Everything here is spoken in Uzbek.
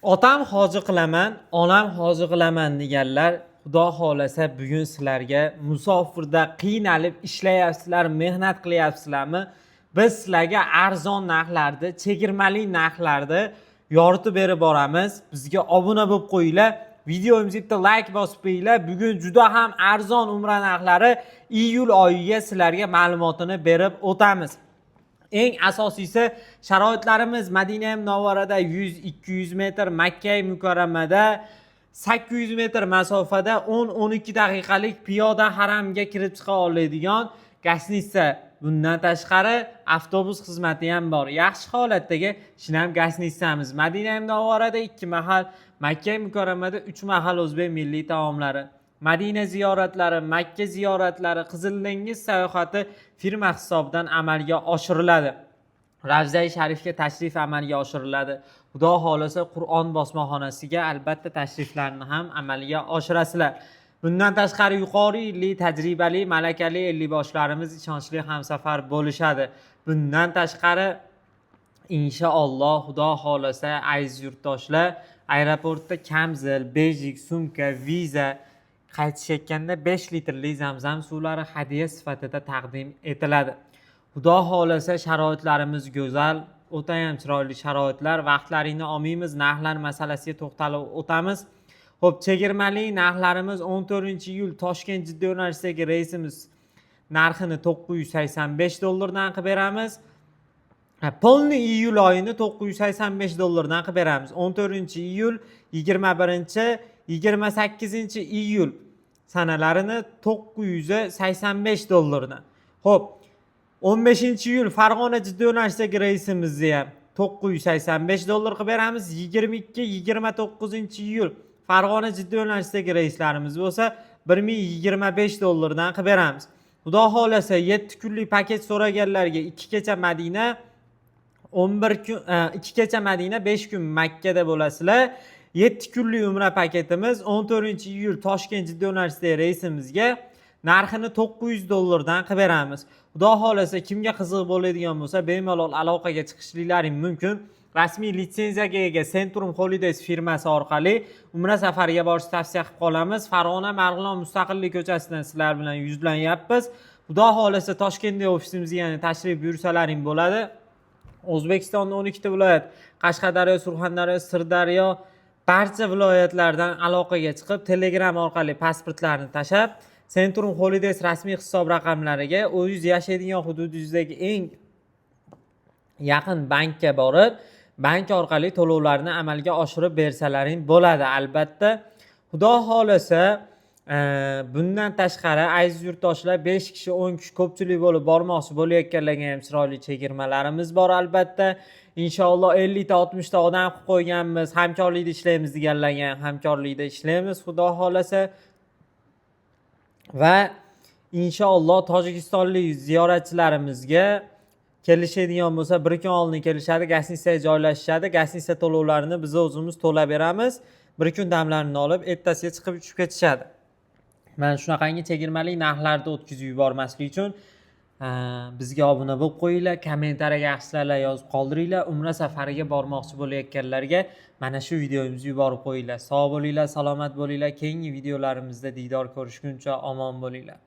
Otam hoji qilaman, onam hoji qilaman deganlar, Xudo xolasa bugun sizlarga musofirda qiynalib ishlayapsizlar, mehnat qilyapsizlarmi? Biz sizlarga arzon narxlarda, chegirmali narxlarda yoritib berib boramiz. Bizga obuna bo'lib qo'yinglar. Videomizni bitta like bosib qo'yinglar. Bugun juda ham arzon umra narxlari iyul oyiga sizlarga ma'lumotini berib o'tamiz. Eng asosiysi sharoitlarimiz Madina Munavvarada 100-200 metr, Makka Mukarramada 800 metr masofada 10-12 daqiqalik piyoda haramga kirib chiqa oladigan gastnitsa. Bundan tashqari avtobus xizmati ham bor. Yaxshi holatdagi shinam gastnitsamiz. Madina Munavvarada 2 mahal, Makka Mukarramada 3 mahal o'zbek milliy taomlari. Madina ziyoratlari, Makka ziyoratlari, Qizil dengiz sayohati firma hisobidan amalga oshiriladi. Ravza-i Sharifga tashrif amalga oshiriladi. Xudo xolasa Qur'on bosmaxonasiga albatta tashriflarni ham amalga oshirasizlar. Bundan tashqari yuqori illi tajribali, malakali elliboshlarimiz ishonchli hamsafar bo'lishadi. Bundan tashqari inshaalloh Xudo xolasa aziz yurtdoshlar, aeroportda kamzil, bejik, sumka, viza qaytishayotganda 5 litrli zamzam suvlari hadya sifatida taqdim etiladi. Xudo xolasa sharoitlarimiz go'zal, o'ta ham chiroyli sharoitlar. Vaqtlaringni olmaymiz, narxlar masalasiga to'xtalib o'tamiz. Xo'p, chegirmali narxlarimiz 14-iyul Toshkent Jidda yo'nalishidagi reysimiz narxini $985 qilib beramiz. Polni iyul oyini $985 qilib beramiz. 14-iyul, 21, 28-iyul sanalarini $985. Xo'p, 15-iyul Farg'ona Jidda yo'nalishidagi reysimizni ham $985 qilib beramiz. 22-29-iyul Farg'ona Jidda yo'nalishidagi reyslarimiz bo'lsa $1025 qilib beramiz. Xudo xolasa 7 kunlik paket so'raganlarga 2 kecha Madina, 11 kun 2 kecha Madina, 5 kun Makkada bo'lasizlar. 7 kunlik umra paketimiz 14-iyul Toshkent Jidda yo'nalishidagi reysimizga narxini $900 qilib beramiz. Xudo xolasa kimga qiziq bo'ladigan bo'lsa, bemalol aloqaga chiqishliklaring mumkin. Rasmiy litsenziyaga ega Centrum Holidays firmasi orqali umra safariga borishni tavsiya qilib qolamiz. Farg'ona Marg'ilon Mustaqillik ko'chasidan sizlar bilan yuzlanyapmiz. Xudo xolasa Toshkentdagi ofisimizga yana tashrif buyursalaring bo'ladi. O'zbekistonda 12 ta viloyat, Qashqadaryo, Surxondaryo, Sirdaryo barcha viloyatlardan aloqaga chiqib, Telegram orqali pasportlarni tashab, Centrum Holidays rasmiy hisob raqamlariga o'zingiz yashaydigan hududingizdagi eng yaqin bankka borib, bank orqali to'lovlarni amalga oshirib bersalaring bo'ladi. Albatta, Xudo xolasa bundan tashqari aziz yurtdoshlar 5 kishi, 10 kishi ko'pchilik bo'lib bormoqchi bo'layotganlarga ham chiroyli chegirmalarimiz bor albatta. Inshaalloh 50 ta 60 ta odam qilib qo'yganmiz, hamkorlikda ishlaymiz deganlarga ham hamkorlikda ishlaymiz Xudo xolasa. Va inshaalloh tojikistonlik ziyoratchilarimizga kelishadigan bo'lsa, bir kun oldin kelishadi, gastnitsaga joylashishadi. Gastnitsa to'lovlarini biz o'zimiz to'lab beramiz. Bir kun damlarini olib, ertasiga chiqib uchib ketishadi. Mana shunaqangi chegirmali narxlarda o'tkazib yubormaslik uchun bizga obuna bo'lib qo'yinglar, kommentariyaga yaxshilar yozib qoldiringlar. Umra safariga bormoqchi bo'layotganlarga mana shu videomizni yuborib qo'yinglar. Sog' bo'linglar, salomat bo'linglar. Keyingi videolarimizda diydor ko'rishguncha omon bo'linglar.